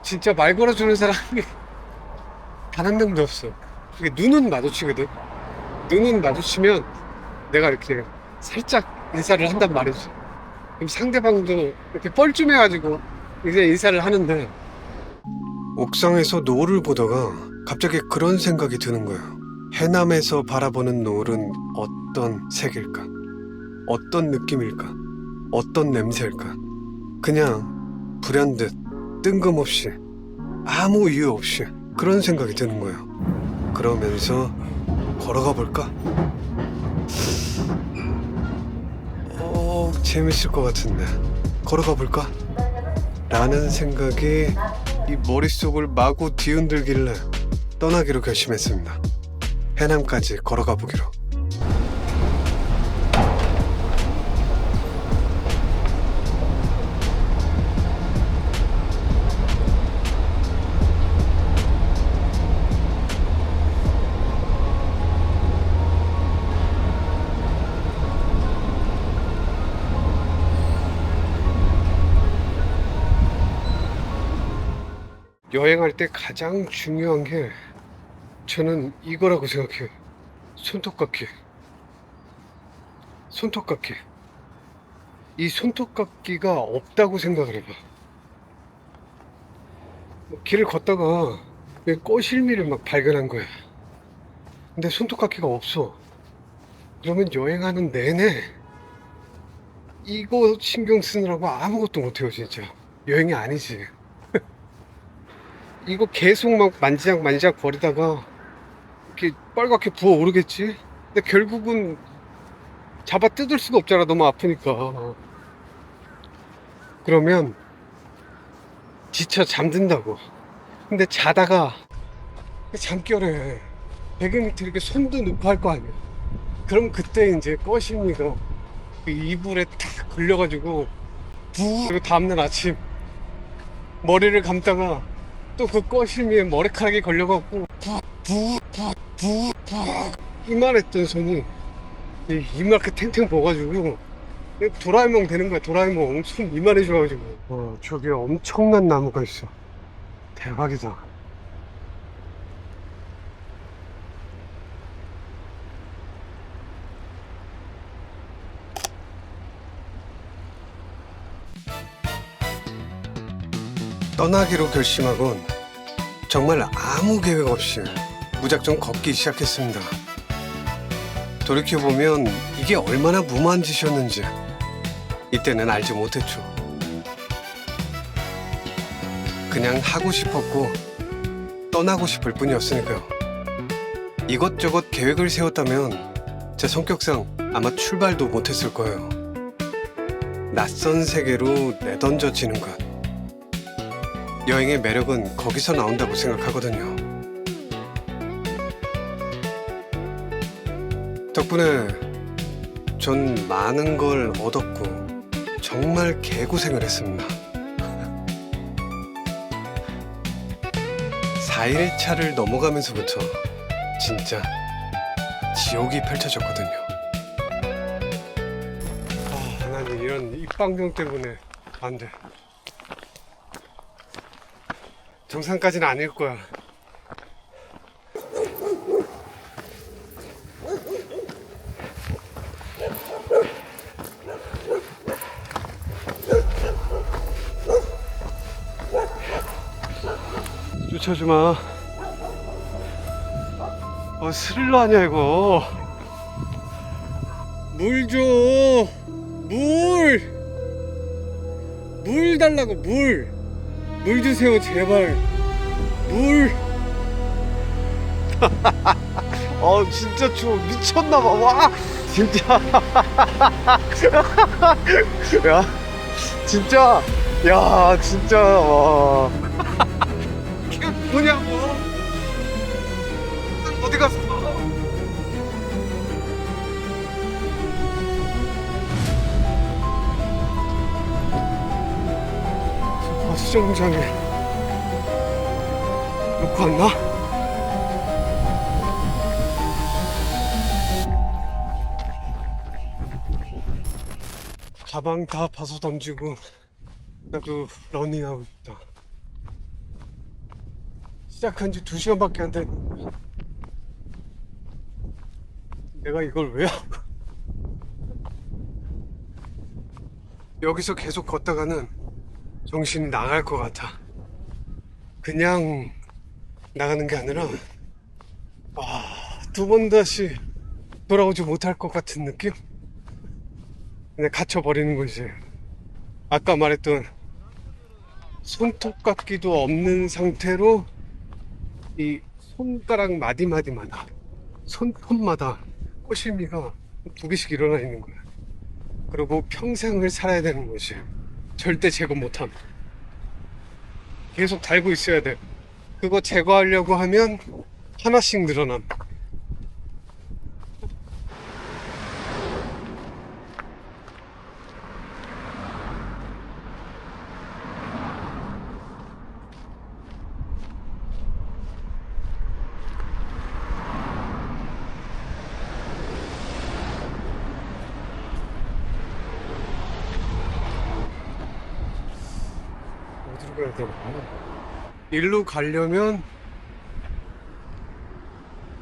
진짜 말 걸어주는 사람이 단 한 명도 없어. 이게 눈은 마주치거든. 눈은 마주치면 내가 이렇게 살짝 인사를 한단 말이지. 그럼 상대방도 이렇게 뻘쭘해가지고 이제 인사를 하는데, 옥상에서 노을을 보다가 갑자기 그런 생각이 드는 거예요. 해남에서 바라보는 노을은 어떤 색일까? 어떤 느낌일까? 어떤 냄새일까? 그냥 불현듯 뜬금없이 아무 이유 없이 그런 생각이 드는 거예요. 그러면서 걸어가 볼까? 재밌을 것 같은데 걸어가 볼까? 라는 생각이 이 머릿속을 마구 뒤흔들길래 떠나기로 결심했습니다. 해남까지 걸어가 보기로. 여행할 때 가장 중요한 게 저는 이거라고 생각해요. 손톱깎이. 손톱깎이. 이 손톱깎이가 없다고 생각을 해봐. 길을 걷다가 꼬실미를 막 발견한 거야. 근데 손톱깎이가 없어. 그러면 여행하는 내내 이거 신경 쓰느라고 아무것도 못해요, 진짜. 여행이 아니지. 이거 계속 막 만지작 거리다가 이렇게 빨갛게 부어오르겠지? 근데 결국은 잡아 뜯을 수가 없잖아, 너무 아프니까. 그러면 지쳐 잠든다고. 근데 자다가 잠결에 베개 밑에 이렇게 손도 넣고 할 거 아니야. 그럼 그때 이제 꺼심이가 그 이불에 탁 걸려가지고 그리고 다음날 아침 머리를 감다가 또 그 꺼심이에 머리카락이 걸려갖고 이만했던 손이 이만하게 탱탱 부어가지고 도라에몽 되는 거야. 도라에몽 손 이만해져가지고. 저기 엄청난 나무가 있어. 대박이다. 떠나기로 결심하곤 정말 아무 계획 없이 무작정 걷기 시작했습니다. 돌이켜보면 이게 얼마나 무모한 짓이었는지 이때는 알지 못했죠. 그냥 하고 싶었고 떠나고 싶을 뿐이었으니까요. 이것저것 계획을 세웠다면 제 성격상 아마 출발도 못했을 거예요. 낯선 세계로 내던져지는 것. 여행의 매력은 거기서 나온다고 생각하거든요. 덕분에 전 많은 걸 얻었고 정말 개고생을 했습니다. 4일차를 넘어가면서부터 진짜 지옥이 펼쳐졌거든요. 난 이런 입방정 때문에 안 돼. 정상까지는 아닐 거야. 쫓아주마. 스릴러 아니야 이거. 물 줘. 물 달라고. 물 주세요 제발. 물. 진짜 추워. 미쳤나봐. 와 진짜. 야 진짜. 야 진짜. 와 이게 뭐냐고. 어디 갔어? 수영장에 놓고 왔나? 가방 다 벗어 던지고 나도 러닝하고 있다. 시작한 지 2시간밖에 안 됐는데 내가 이걸 왜 하고 여기서 계속 걷다가는 정신이 나갈 것 같아. 그냥 나가는 게 아니라 두 번 다시 돌아오지 못할 것 같은 느낌? 그냥 갇혀버리는 거지. 아까 말했던 손톱깎이도 없는 상태로 이 손가락 마디마디마다 손톱마다 꼬실미가 2개씩 일어나 있는 거야. 그리고 평생을 살아야 되는 거지. 절대 제거 못함. 계속 달고 있어야 돼. 그거 제거하려고 하면 하나씩 늘어남. 어디로 가야 되나? 일로 가려면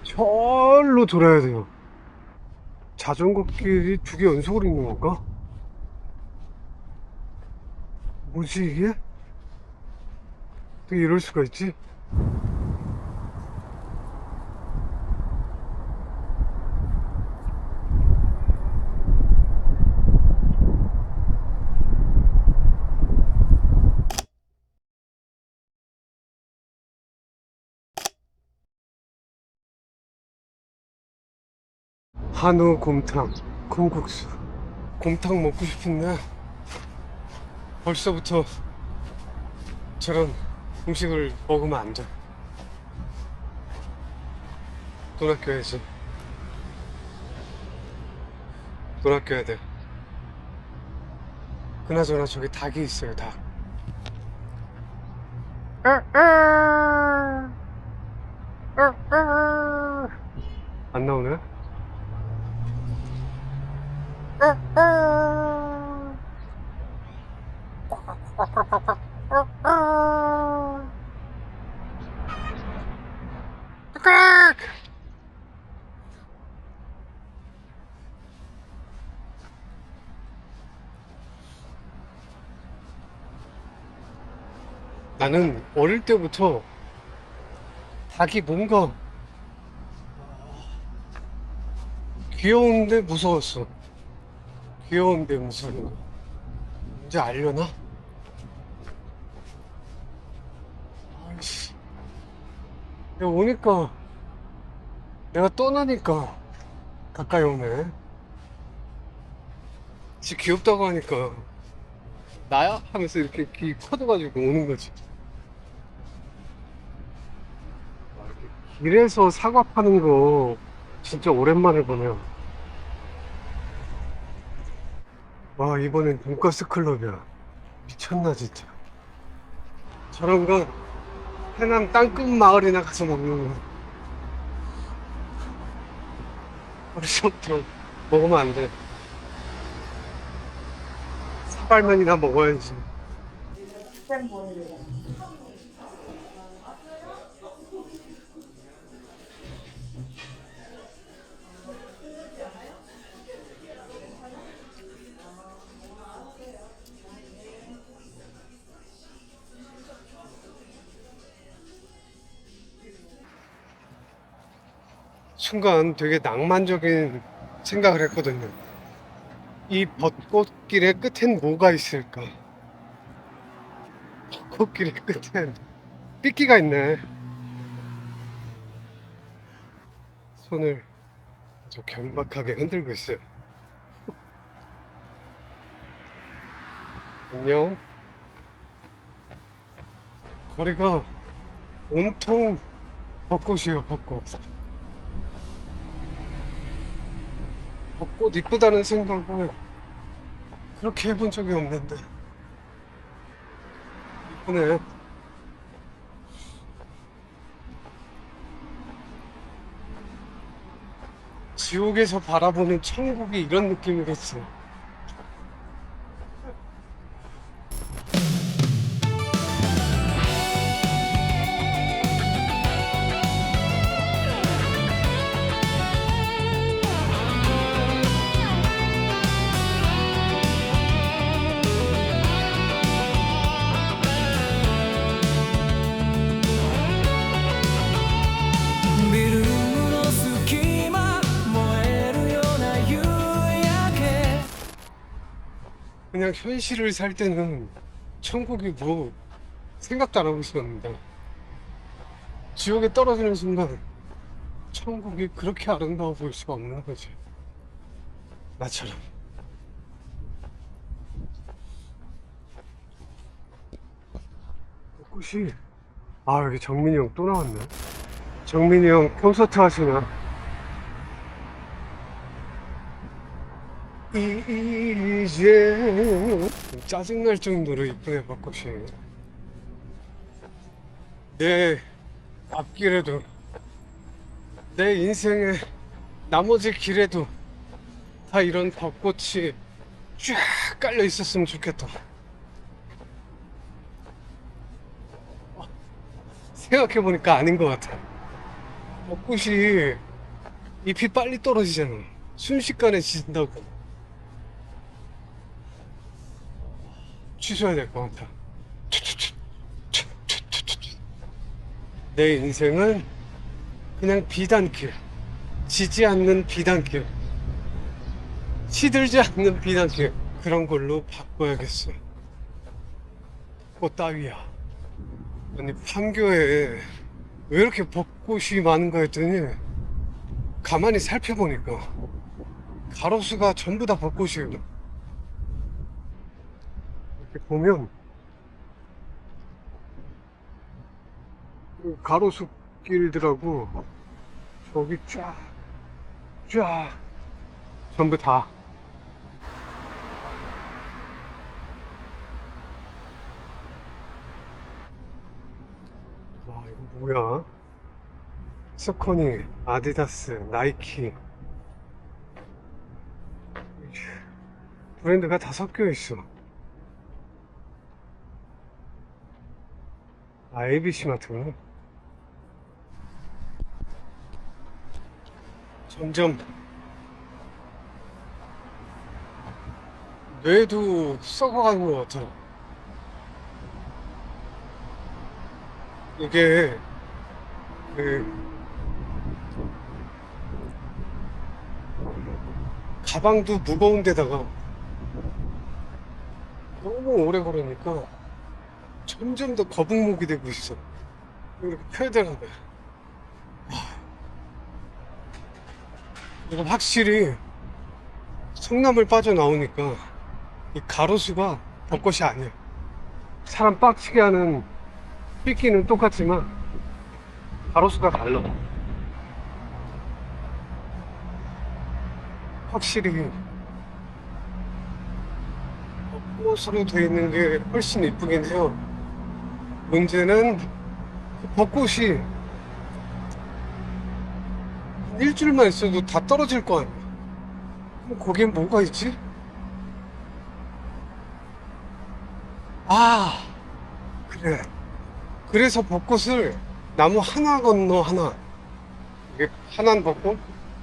절로 돌아야 돼요. 자전거 길이 2개 연속으로 있는 건가? 뭐지 이게? 어떻게 이럴 수가 있지? 한우 곰탕, 콩국수. 곰탕 먹고 싶은데 벌써부터 저런 음식을 먹으면 안 돼. 돈 아껴야지. 돈 아껴야 돼. 그나저나 저기 닭이 있어요, 닭. 안 나오네? 나는 어릴 때부터 닭이 뭔가 귀여운데 무서웠어. 귀여운데 무서워. 이제 알려나? 아이씨. 내가 오니까, 내가 떠나니까 가까이 오네. 지 귀엽다고 하니까, 나야? 하면서 이렇게 귀 커져가지고 오는 거지. 길에서 사과 파는 거 진짜 오랜만에 보네요. 와, 이번엔 돈가스 클럽이야. 미쳤나, 진짜. 저런 건 해남 땅끝 마을이나 가서 먹는 거. 벌써부터 먹으면 안 돼. 사발면이나 먹어야지. 순간 되게 낭만적인 생각을 했거든요. 이 벚꽃길의 끝엔 뭐가 있을까? 벚꽃길의 끝엔 삐끼가 있네. 손을 아주 경박하게 흔들고 있어요. 안녕. 거리가 온통 벚꽃이에요, 벚꽃. 벚꽃 이쁘다는 생각을 그렇게 해본 적이 없는데. 이쁘네. 지옥에서 바라보는 천국이 이런 느낌이겠어. 그냥 현실을 살 때는 천국이 뭐 생각도 안 하고 있었는데 지옥에 떨어지는 순간 천국이 그렇게 아름다워 보일 수가 없는 거지. 나처럼. 꽃이, 아, 여기 정민이 형 또 나왔네. 정민이 형 콘서트 하시나? 이제 짜증날 정도로 이쁘네 벚꽃이. 내 앞길에도 내 인생의 나머지 길에도 다 이런 벚꽃이 쫙 깔려 있었으면 좋겠다. 생각해보니까 아닌 것 같아. 벚꽃이 잎이 빨리 떨어지잖아. 순식간에 지진다고. 취소해야 될 것 같아. 내 인생은 그냥 비단길. 지지 않는 비단길. 시들지 않는 비단길. 그런 걸로 바꿔야겠어. 벚꽃 따위야. 아니, 판교에 왜 이렇게 벚꽃이 많은가 했더니 가만히 살펴보니까 가로수가 전부 다 벚꽃이에요. 이렇게 보면 그 가로수 길들하고 저기 쫙 전부 다. 와, 이거 뭐야? 서커니, 아디다스, 나이키 브랜드가 다 섞여 있어. 아, ABC 마트구나. 점점 뇌도 썩어가는 것 같아. 이게 그 가방도 무거운 데다가 너무 오래 걸으니까 점점 더 거북목이 되고 있어. 이렇게 펴야 되는데. 이거 확실히 성남을 빠져나오니까 이 가로수가 벚꽃이 아니야. 사람 빡치게 하는 삐끼는 똑같지만 가로수가 달라. 확실히 벚꽃으로 되어 있는 게 훨씬 이쁘긴 해요. 문제는 그 벚꽃이 일주일만 있어도 다 떨어질 거 아니야. 그럼 거기엔 뭐가 있지? 아, 그래. 그래서 벚꽃을 나무 하나 건너 하나, 이게 하나는 벚꽃,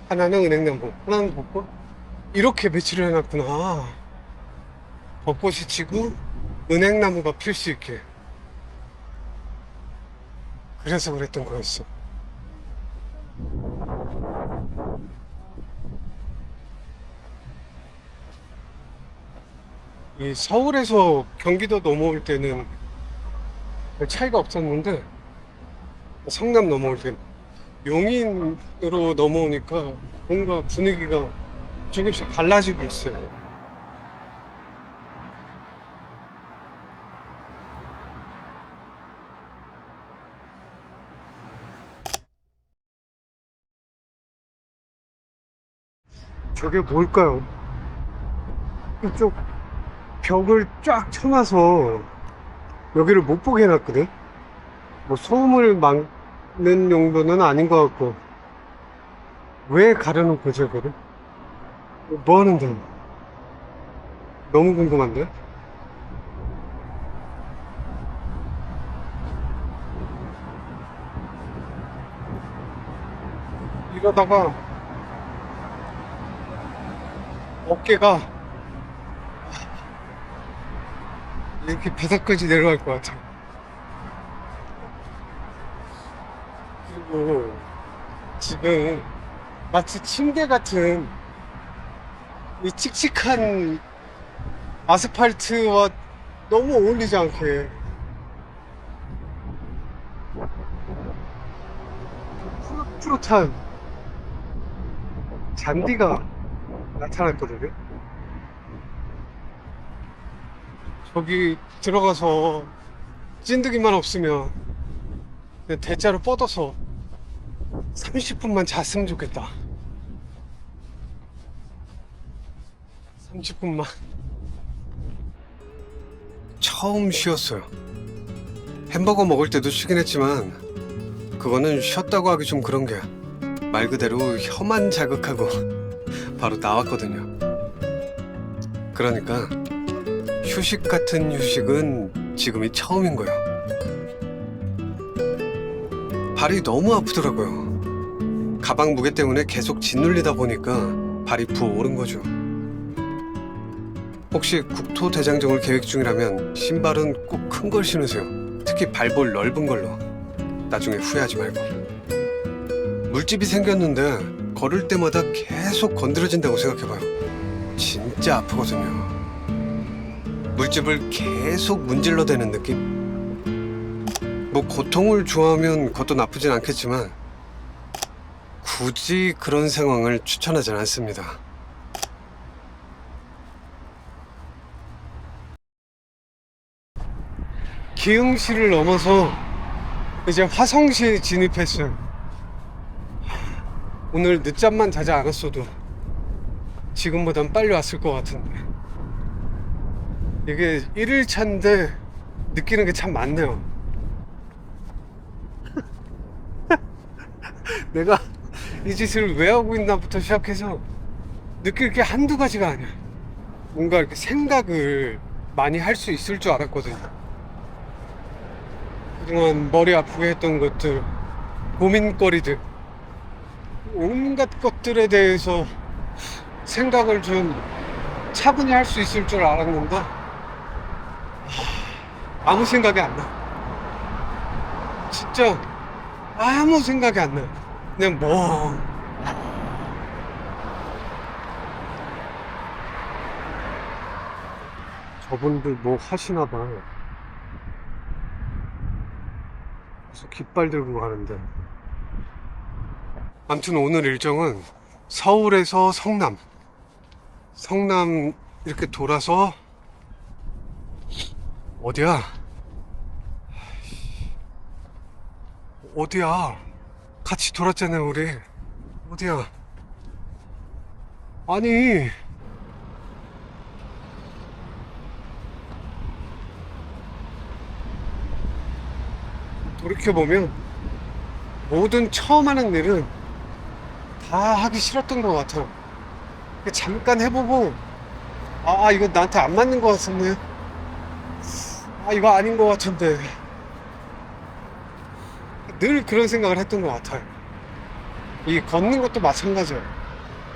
하나는 은행나무, 하나는 벚꽃, 이렇게 배치를 해놨구나. 벚꽃이 지고 은행나무가 필 수 있게. 그래서 그랬던 거였어. 이 서울에서 경기도 넘어올 때는 별 차이가 없었는데 성남 넘어올 때 용인으로 넘어오니까 뭔가 분위기가 조금씩 달라지고 있어요. 저게 뭘까요? 이쪽 벽을 쫙 쳐놔서 여기를 못 보게 해놨거든? 뭐 소음을 막는 용도는 아닌 것 같고 왜 가려놓은 거지 이거를? 뭐 하는데? 너무 궁금한데? 이러다가 어깨가 이렇게 바닥까지 내려갈 것 같아. 그리고 지금 마치 침대 같은 이 칙칙한 아스팔트와 너무 어울리지 않게 푸릇푸릇한 잔디가 나타났거든요. 저기 들어가서 찐득이만 없으면 그냥 대자로 뻗어서 30분만 잤으면 좋겠다. 30분만. 처음 쉬었어요. 햄버거 먹을 때도 쉬긴 했지만 그거는 쉬었다고 하기 좀 그런 게 말 그대로 혀만 자극하고 바로 나왔거든요. 그러니까 휴식 같은 휴식은 지금이 처음인 거예요. 발이 너무 아프더라고요. 가방 무게 때문에 계속 짓눌리다 보니까 발이 부어오른 거죠. 혹시 국토대장정을 계획 중이라면 신발은 꼭 큰 걸 신으세요. 특히 발볼 넓은 걸로. 나중에 후회하지 말고. 물집이 생겼는데 걸을 때마다 계속 건드려진다고 생각해봐요. 진짜 아프거든요. 물집을 계속 문질러대는 느낌? 뭐 고통을 좋아하면 그것도 나쁘진 않겠지만 굳이 그런 상황을 추천하진 않습니다. 기흥시를 넘어서 이제 화성시에 진입했어요. 오늘 늦잠만 자지 않았어도 지금보단 빨리 왔을 것 같은데 이게 1일차인데 느끼는 게 참 많네요. 내가 이 짓을 왜 하고 있나부터 시작해서 느낄 게 한두 가지가 아니야. 뭔가 이렇게 생각을 많이 할 수 있을 줄 알았거든요. 그동안 머리 아프게 했던 것들, 고민거리들, 온갖 것들에 대해서 생각을 좀 차분히 할 수 있을 줄 알았는데 아무 생각이 안 나. 진짜 아무 생각이 안 나. 그냥 뭐 저분들 뭐 하시나 봐. 그래서 깃발 들고 가는데. 아무튼 오늘 일정은 서울에서 성남 이렇게 돌아서 어디야? 어디야? 같이 돌았잖아요, 우리. 어디야? 아니, 돌이켜보면 모든 처음 하는 일은 다 하기 싫었던 것 같아요. 잠깐 해보고, 이거 나한테 안 맞는 것 같은데. 이거 아닌 것 같은데. 늘 그런 생각을 했던 것 같아요. 이 걷는 것도 마찬가지예요.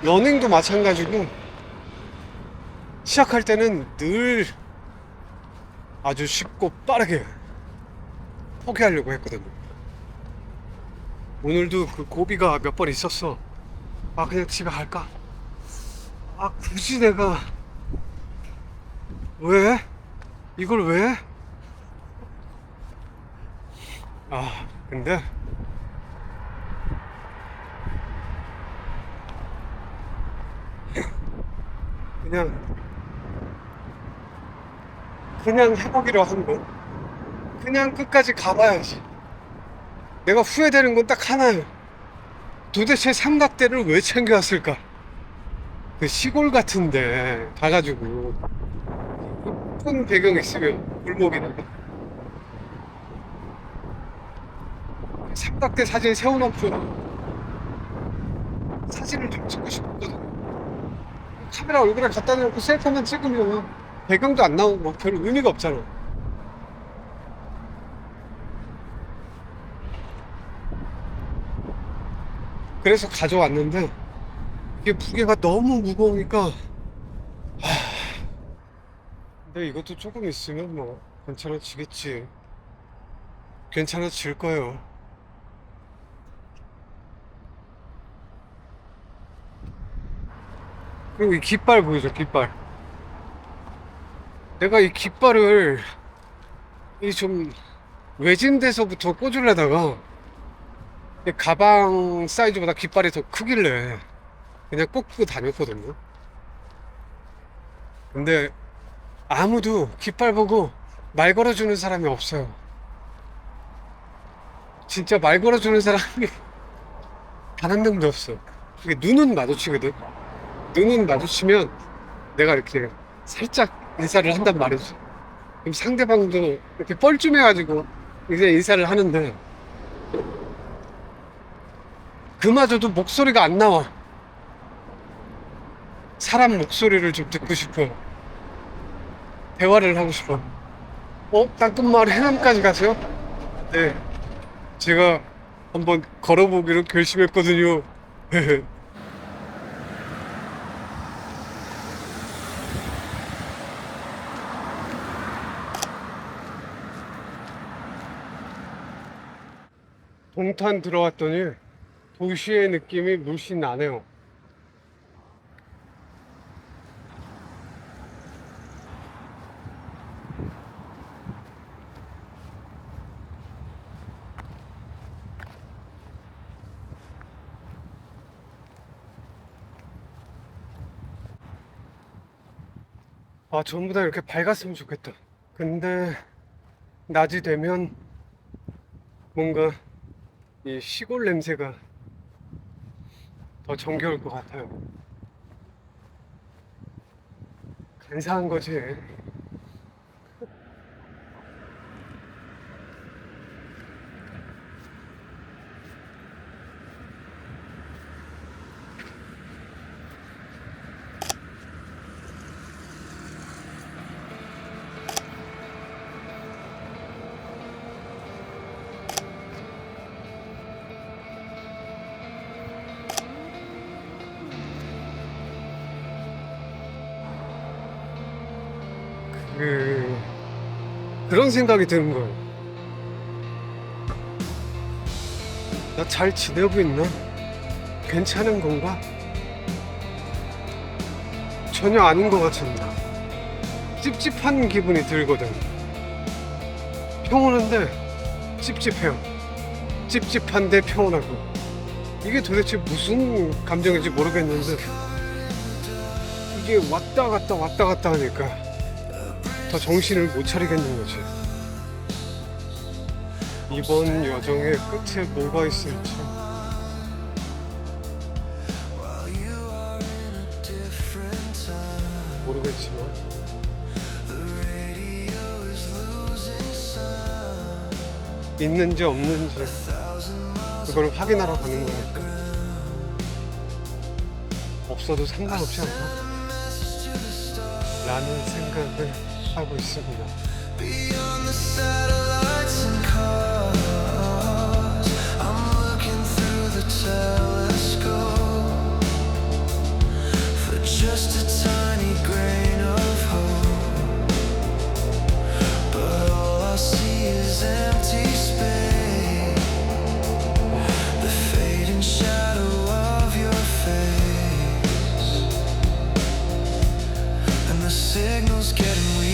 러닝도 마찬가지고, 시작할 때는 늘 아주 쉽고 빠르게 포기하려고 했거든요. 오늘도 그 고비가 몇 번 있었어. 그냥 집에 갈까? 굳이 내가 왜? 이걸 왜? 근데 그냥 해보기로 한 거. 그냥 끝까지 가봐야지. 내가 후회되는 건 딱 하나예요. 도대체 삼각대를 왜 챙겨왔을까? 그 시골 같은데 가가지고 예쁜 배경 있으면 골목이나 삼각대 사진 세워놓고 사진을 좀 찍고 싶거든. 카메라 얼굴에 갖다 대놓고 셀카만 찍으면 배경도 안 나오고 별 의미가 없잖아. 그래서 가져왔는데 이게 무게가 너무 무거우니까 근데 이것도 조금 있으면 뭐 괜찮아지겠지. 괜찮아질 거예요. 그리고 이 깃발 보이죠, 깃발. 내가 이 깃발을 이 좀 외진 데서부터 꽂으려다가 이 가방 사이즈보다 깃발이 더 크길래 그냥 꽂고 다녔거든요. 근데 아무도 깃발 보고 말 걸어주는 사람이 없어요. 진짜 말 걸어주는 사람이 단 한 명도 없어. 이게 눈은 마주치거든. 눈은 마주치면 내가 이렇게 살짝 인사를 한단 말이지. 그럼 상대방도 이렇게 뻘쭘해가지고 이제 인사를 하는데 그마저도 목소리가 안 나와. 사람 목소리를 좀 듣고 싶어. 대화를 하고 싶어. 땅끝마을 해남까지 가세요? 네. 제가 한번 걸어보기로 결심했거든요. 동탄 들어왔더니 도시의 느낌이 물씬 나네요. 전부 다 이렇게 밝았으면 좋겠다. 근데 낮이 되면 뭔가 이 시골 냄새가 더 정겨울 것 같아요. 간사한 거지. 그런 생각이 드는 거예요. 나 잘 지내고 있나? 괜찮은 건가? 전혀 아닌 것 같습니다. 찝찝한 기분이 들거든. 평온한데 찝찝해요. 찝찝한데 평온하고. 이게 도대체 무슨 감정인지 모르겠는데 이게 왔다 갔다 왔다 갔다 하니까 더 정신을 못 차리겠는 거지. 이번 여정의 끝에 뭐가 있을지 모르겠지만 있는지 없는지 그걸 확인하러 가는 거니까 없어도 상관없지 않나? 라는 생각을 하고 있습니다. Beyond the satellites and cars, I'm looking through the telescope for just a tiny grain of hope, but all I see is empty space, the fading shadow of your face, and the signal's getting weak.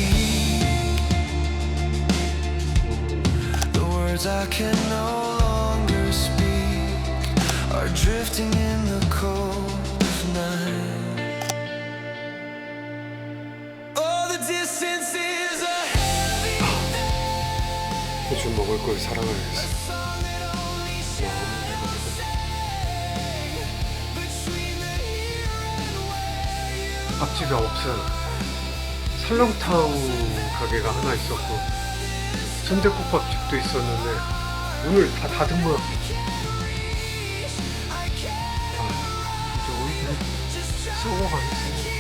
Words I can no longer speak are drifting in the cold of night. Oh, the distance is a heavy thing. 호주 먹을 걸 사랑하겠어. 앞집에 없어요. 설렁탕 가게가 하나 있었고 순댓국밥집도 있었는데 문을 다 닫은 거야. 이제 오이들 쏘고 가겠어.